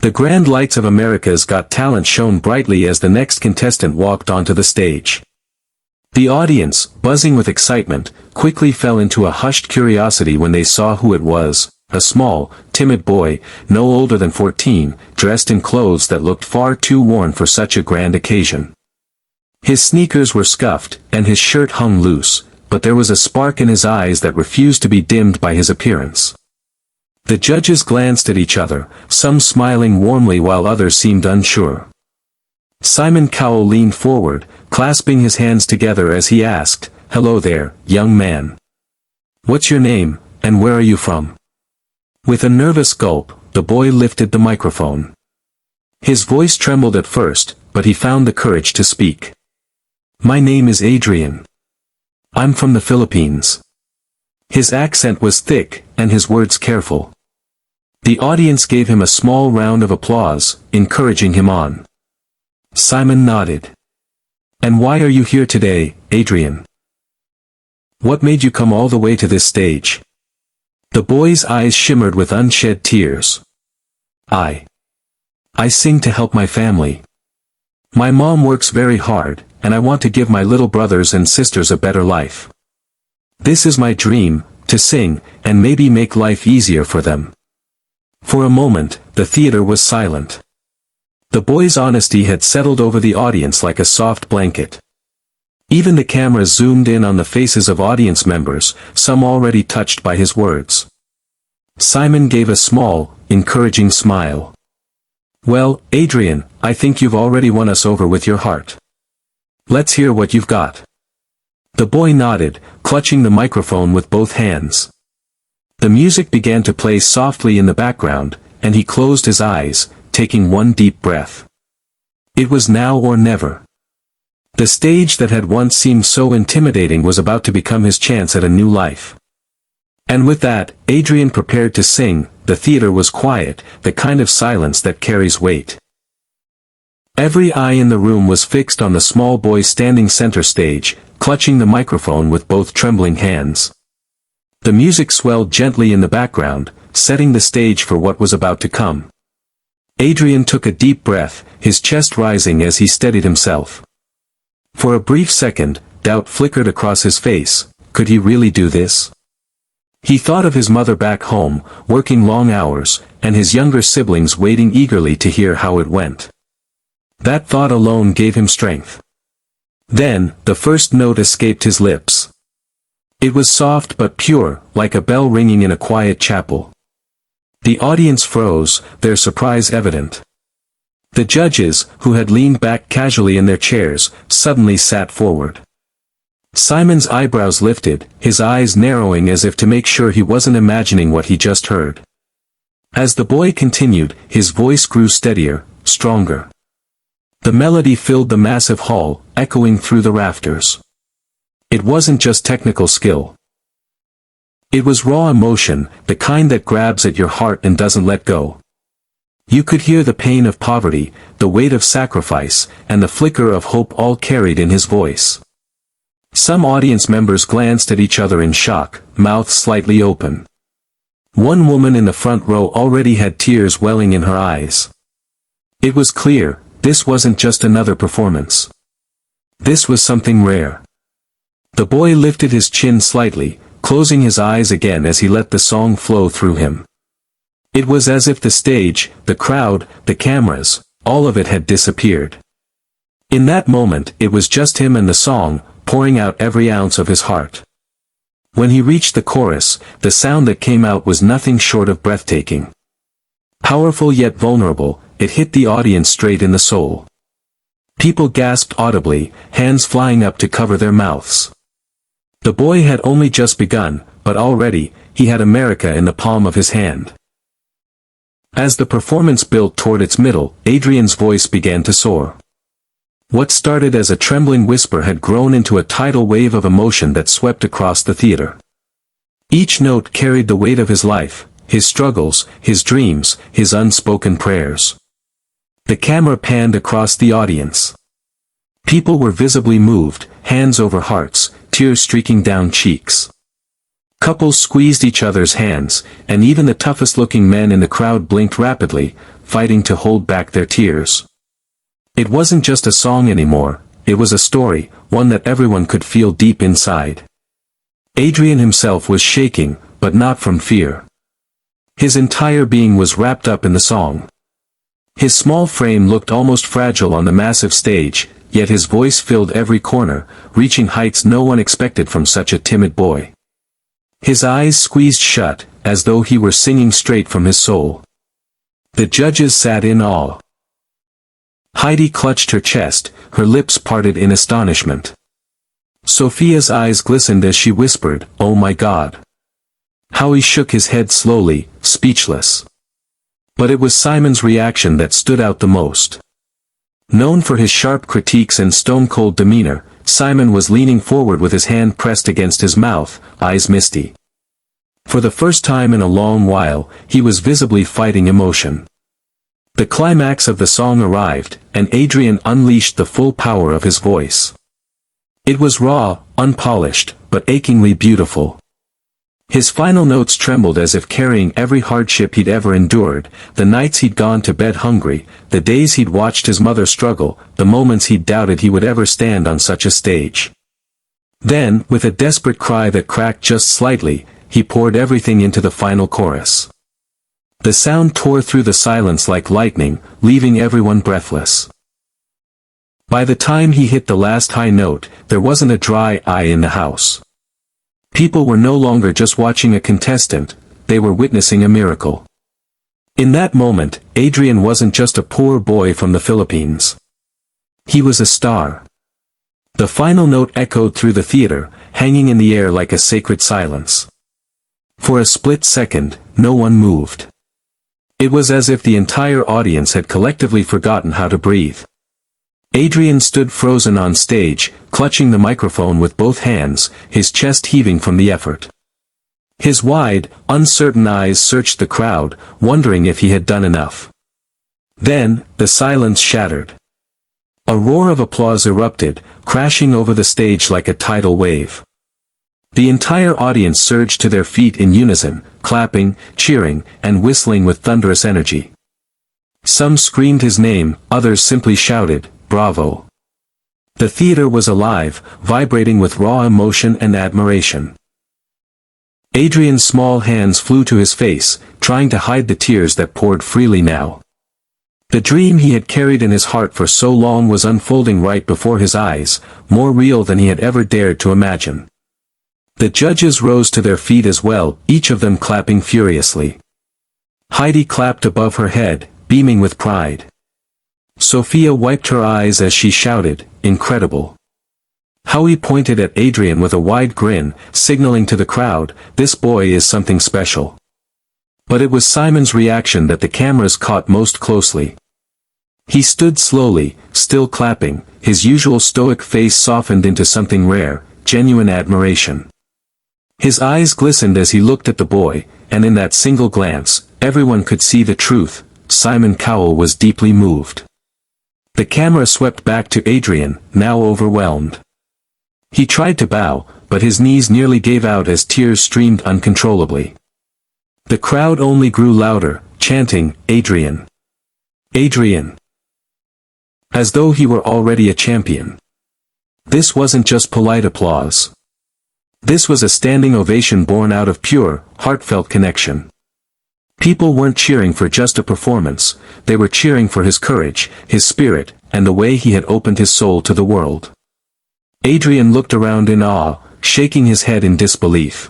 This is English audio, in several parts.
The grand lights of America's Got Talent shone brightly as the next contestant walked onto the stage. The audience, buzzing with excitement, quickly fell into a hushed curiosity when they saw who it was, a small, timid boy, no older than 14, dressed in clothes that looked far too worn for such a grand occasion. His sneakers were scuffed, and his shirt hung loose, but there was a spark in his eyes that refused to be dimmed by his appearance. The judges glanced at each other, some smiling warmly while others seemed unsure. Simon Cowell leaned forward, clasping his hands together as he asked, "Hello there, young man. What's your name, and where are you from?" With a nervous gulp, the boy lifted the microphone. His voice trembled at first, but he found the courage to speak. "My name is Adrian. I'm from the Philippines." His accent was thick, and his words careful. The audience gave him a small round of applause, encouraging him on. Simon nodded. "And why are you here today, Adrian? What made you come all the way to this stage?" The boy's eyes shimmered with unshed tears. I sing to help my family. My mom works very hard, and I want to give my little brothers and sisters a better life. This is my dream, to sing, and maybe make life easier for them." For a moment, the theater was silent. The boy's honesty had settled over the audience like a soft blanket. Even the cameras zoomed in on the faces of audience members, some already touched by his words. Simon gave a small, encouraging smile. "Well, Adrian, I think you've already won us over with your heart. Let's hear what you've got." The boy nodded, clutching the microphone with both hands. The music began to play softly in the background, and he closed his eyes, taking one deep breath. It was now or never. The stage that had once seemed so intimidating was about to become his chance at a new life. And with that, Adrian prepared to sing. The theater was quiet, the kind of silence that carries weight. Every eye in the room was fixed on the small boy standing center stage, clutching the microphone with both trembling hands. The music swelled gently in the background, setting the stage for what was about to come. Adrian took a deep breath, his chest rising as he steadied himself. For a brief second, doubt flickered across his face. Could he really do this? He thought of his mother back home, working long hours, and his younger siblings waiting eagerly to hear how it went. That thought alone gave him strength. Then, the first note escaped his lips. It was soft but pure, like a bell ringing in a quiet chapel. The audience froze, their surprise evident. The judges, who had leaned back casually in their chairs, suddenly sat forward. Simon's eyebrows lifted, his eyes narrowing as if to make sure he wasn't imagining what he just heard. As the boy continued, his voice grew steadier, stronger. The melody filled the massive hall, echoing through the rafters. It wasn't just technical skill. It was raw emotion, the kind that grabs at your heart and doesn't let go. You could hear the pain of poverty, the weight of sacrifice, and the flicker of hope all carried in his voice. Some audience members glanced at each other in shock, mouths slightly open. One woman in the front row already had tears welling in her eyes. It was clear, this wasn't just another performance. This was something rare. The boy lifted his chin slightly, closing his eyes again as he let the song flow through him. It was as if the stage, the crowd, the cameras, all of it had disappeared. In that moment, it was just him and the song, pouring out every ounce of his heart. When he reached the chorus, the sound that came out was nothing short of breathtaking. Powerful yet vulnerable, it hit the audience straight in the soul. People gasped audibly, hands flying up to cover their mouths. The boy had only just begun, but already, he had America in the palm of his hand. As the performance built toward its middle, Adrian's voice began to soar. What started as a trembling whisper had grown into a tidal wave of emotion that swept across the theater. Each note carried the weight of his life, his struggles, his dreams, his unspoken prayers. The camera panned across the audience. People were visibly moved, hands over hearts, tears streaking down cheeks. Couples squeezed each other's hands, and even the toughest-looking men in the crowd blinked rapidly, fighting to hold back their tears. It wasn't just a song anymore, it was a story, one that everyone could feel deep inside. Adrian himself was shaking, but not from fear. His entire being was wrapped up in the song. His small frame looked almost fragile on the massive stage, yet his voice filled every corner, reaching heights no one expected from such a timid boy. His eyes squeezed shut, as though he were singing straight from his soul. The judges sat in awe. Heidi clutched her chest, her lips parted in astonishment. Sophia's eyes glistened as she whispered, "Oh my God." Howie shook his head slowly, speechless. But it was Simon's reaction that stood out the most. Known for his sharp critiques and stone-cold demeanor, Simon was leaning forward with his hand pressed against his mouth, eyes misty. For the first time in a long while, he was visibly fighting emotion. The climax of the song arrived, and Adrian unleashed the full power of his voice. It was raw, unpolished, but achingly beautiful. His final notes trembled as if carrying every hardship he'd ever endured, the nights he'd gone to bed hungry, the days he'd watched his mother struggle, the moments he'd doubted he would ever stand on such a stage. Then, with a desperate cry that cracked just slightly, he poured everything into the final chorus. The sound tore through the silence like lightning, leaving everyone breathless. By the time he hit the last high note, there wasn't a dry eye in the house. People were no longer just watching a contestant, they were witnessing a miracle. In that moment, Adrian wasn't just a poor boy from the Philippines. He was a star. The final note echoed through the theater, hanging in the air like a sacred silence. For a split second, no one moved. It was as if the entire audience had collectively forgotten how to breathe. Adrian stood frozen on stage, clutching the microphone with both hands, his chest heaving from the effort. His wide, uncertain eyes searched the crowd, wondering if he had done enough. Then, the silence shattered. A roar of applause erupted, crashing over the stage like a tidal wave. The entire audience surged to their feet in unison, clapping, cheering, and whistling with thunderous energy. Some screamed his name, others simply shouted, "Bravo!" The theater was alive, vibrating with raw emotion and admiration. Adrian's small hands flew to his face, trying to hide the tears that poured freely now. The dream he had carried in his heart for so long was unfolding right before his eyes, more real than he had ever dared to imagine. The judges rose to their feet as well, each of them clapping furiously. Heidi clapped above her head, beaming with pride. Sophia wiped her eyes as she shouted, "Incredible." Howie pointed at Adrian with a wide grin, signaling to the crowd, "This boy is something special." But it was Simon's reaction that the cameras caught most closely. He stood slowly, still clapping, his usual stoic face softened into something rare, genuine admiration. His eyes glistened as he looked at the boy, and in that single glance, everyone could see the truth. Simon Cowell was deeply moved. The camera swept back to Adrian, now overwhelmed. He tried to bow, but his knees nearly gave out as tears streamed uncontrollably. The crowd only grew louder, chanting, "Adrian! Adrian!" As though he were already a champion. This wasn't just polite applause. This was a standing ovation born out of pure, heartfelt connection. People weren't cheering for just a performance, they were cheering for his courage, his spirit, and the way he had opened his soul to the world. Adrian looked around in awe, shaking his head in disbelief.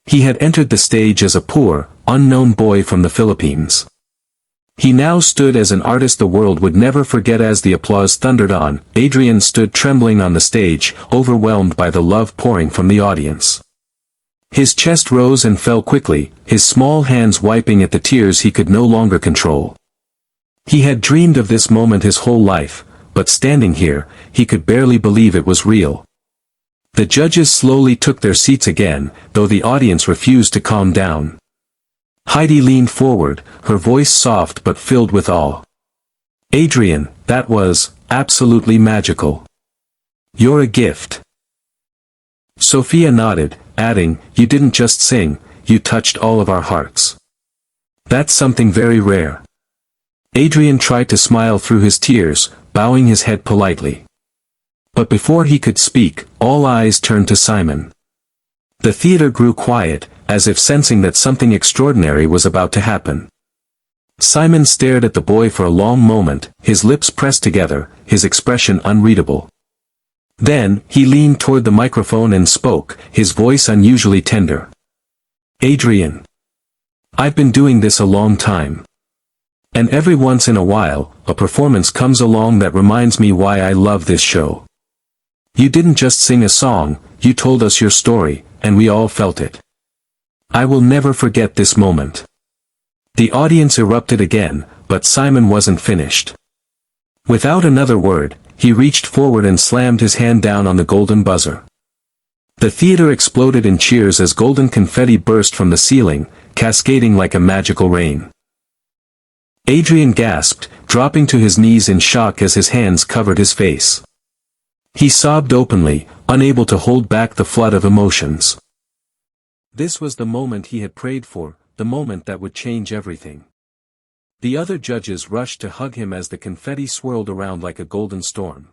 He had entered the stage as a poor, unknown boy from the Philippines. He now stood as an artist the world would never forget. As the applause thundered on, Adrian stood trembling on the stage, overwhelmed by the love pouring from the audience. His chest rose and fell quickly, his small hands wiping at the tears he could no longer control. He had dreamed of this moment his whole life, but standing here, he could barely believe it was real. The judges slowly took their seats again, though the audience refused to calm down. Heidi leaned forward, her voice soft but filled with awe. "Adrian, that was absolutely magical. You're a gift." Sophia nodded, adding, "You didn't just sing, you touched all of our hearts. That's something very rare." Adrian tried to smile through his tears, bowing his head politely. But before he could speak, all eyes turned to Simon. The theater grew quiet, as if sensing that something extraordinary was about to happen. Simon stared at the boy for a long moment, his lips pressed together, his expression unreadable. Then, he leaned toward the microphone and spoke, his voice unusually tender. "Adrian. I've been doing this a long time. And every once in a while, a performance comes along that reminds me why I love this show. You didn't just sing a song, you told us your story, and we all felt it. I will never forget this moment." The audience erupted again, but Simon wasn't finished. Without another word, he reached forward and slammed his hand down on the golden buzzer. The theater exploded in cheers as golden confetti burst from the ceiling, cascading like a magical rain. Adrian gasped, dropping to his knees in shock as his hands covered his face. He sobbed openly, unable to hold back the flood of emotions. This was the moment he had prayed for, the moment that would change everything. The other judges rushed to hug him as the confetti swirled around like a golden storm.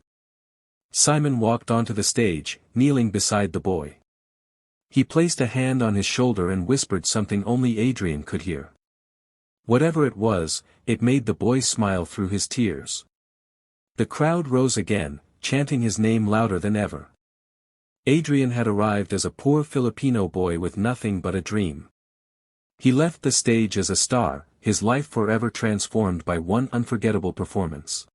Simon walked onto the stage, kneeling beside the boy. He placed a hand on his shoulder and whispered something only Adrian could hear. Whatever it was, it made the boy smile through his tears. The crowd rose again, chanting his name louder than ever. Adrian had arrived as a poor Filipino boy with nothing but a dream. He left the stage as a star, his life forever transformed by one unforgettable performance.